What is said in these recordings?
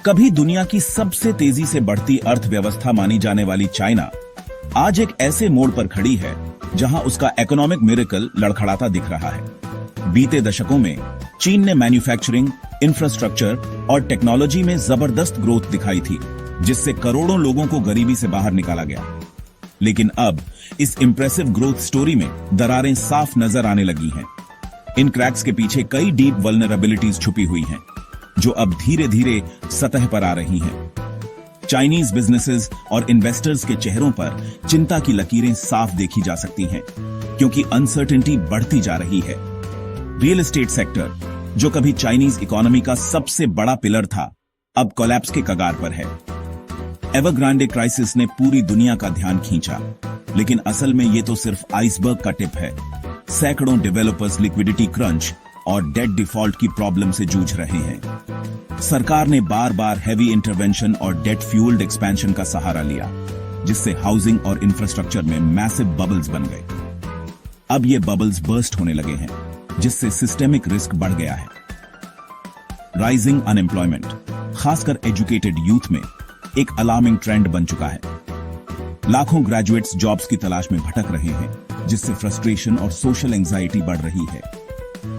कभी दुनिया की सबसे तेजी से बढ़ती अर्थव्यवस्था मानी जाने वाली चाइना आज एक ऐसे मोड़ पर खड़ी है जहां उसका इकोनॉमिक मिरेकल लड़खड़ाता दिख रहा है। बीते दशकों में चीन ने मैन्युफैक्चरिंग, इंफ्रास्ट्रक्चर और टेक्नोलॉजी में जबरदस्त ग्रोथ दिखाई थी, जिससे करोड़ों लोगों को गरीबी से बाहर निकाला गया। लेकिन अब इस इंप्रेसिव ग्रोथ स्टोरी में दरारें साफ नजर आने लगी हैं। इन क्रैक्स के पीछे कई डीप वल्नरेबिलिटीज छुपी हुई हैं, जो अब धीरे धीरे सतह पर आ रही हैं। चाइनीज बिजनेसेस और इन्वेस्टर्स के चेहरों पर चिंता की लकीरें साफ देखी जा सकती हैं, क्योंकि अनसर्टेनिटी बढ़ती जा रही है। रियल एस्टेट सेक्टर, जो कभी चाइनीज इकोनॉमी का सबसे बड़ा पिलर था, अब कोलैप्स के कगार पर है। एवरग्रांडे क्राइसिस ने पूरी दुनिया का ध्यान खींचा, लेकिन असल में ये तो सिर्फ आइसबर्ग का टिप है। सैकड़ों डेवलपर्स लिक्विडिटी क्रंच और डेट डिफॉल्ट की प्रॉब्लम से जूझ रहे हैं। सरकार ने बार बार हैवी इंटरवेंशन और डेट फ्यूल्ड एक्सपेंशन का सहारा लिया, जिससे हाउसिंग और इंफ्रास्ट्रक्चर में मैसिव बबल्स बन गए। अब ये बबल्स बर्स्ट होने लगे हैं, जिससे सिस्टेमिक रिस्क बढ़ गया है। राइजिंग अनएम्प्लॉयमेंट, खासकर एजुकेटेड यूथ में, एक अलार्मिंग ट्रेंड बन चुका है। लाखों ग्रेजुएट्स जॉब्स की तलाश में भटक रहे हैं, जिससे फ्रस्ट्रेशन और सोशल एंजाइटी बढ़ रही है।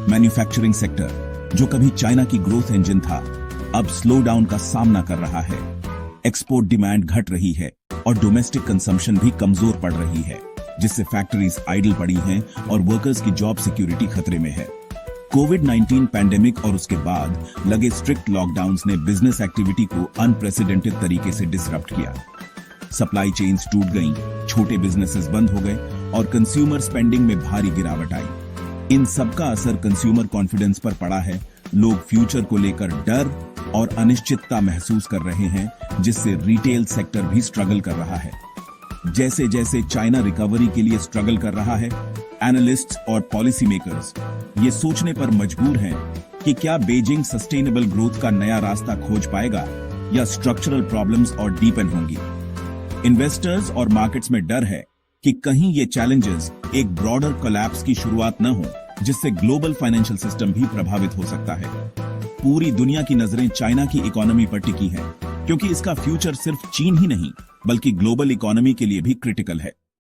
मैन्युफैक्चरिंग सेक्टर, जो कभी चाइना की ग्रोथ इंजन था, अब स्लो डाउन का सामना कर रहा है। एक्सपोर्ट डिमांड घट रही है और डोमेस्टिक कंजम्पशन भी कमजोर पड़ रही है, जिससे फैक्ट्रीज आइडल पड़ी हैं और वर्कर्स की जॉब सिक्योरिटी खतरे में है। कोविड-19 पैंडेमिक और उसके बाद लगे स्ट्रिक्ट लॉकडाउन्स ने बिजनेस एक्टिविटी को अनप्रेसिडेंटेड तरीके से डिसरप्ट किया। सप्लाई चेन्स टूट गईं, छोटे बिजनेसेस बंद हो गए और कंज्यूमर स्पेंडिंग में भारी गिरावट आई। इन सबका असर कंज्यूमर कॉन्फिडेंस पर पड़ा है। लोग फ्यूचर को लेकर डर और अनिश्चितता महसूस कर रहे हैं, जिससे रिटेल सेक्टर भी स्ट्रगल कर रहा है। जैसे जैसे चाइना रिकवरी के लिए स्ट्रगल कर रहा है, एनालिस्ट्स और पॉलिसी मेकर्स ये सोचने पर मजबूर हैं कि क्या बीजिंग सस्टेनेबल ग्रोथ का नया रास्ता खोज पाएगा या स्ट्रक्चरल प्रॉब्लम्स और डीपन होंगी। इन्वेस्टर्स और मार्केट्स में डर है कि कहीं ये चैलेंजेस एक ब्रॉडर कोलैप्स की शुरुआत न हो, जिससे ग्लोबल फाइनेंशियल सिस्टम भी प्रभावित हो सकता है। पूरी दुनिया की नजरें चाइना की इकोनॉमी पर टिकी हैं, क्योंकि इसका फ्यूचर सिर्फ चीन ही नहीं बल्कि ग्लोबल इकोनॉमी के लिए भी क्रिटिकल है।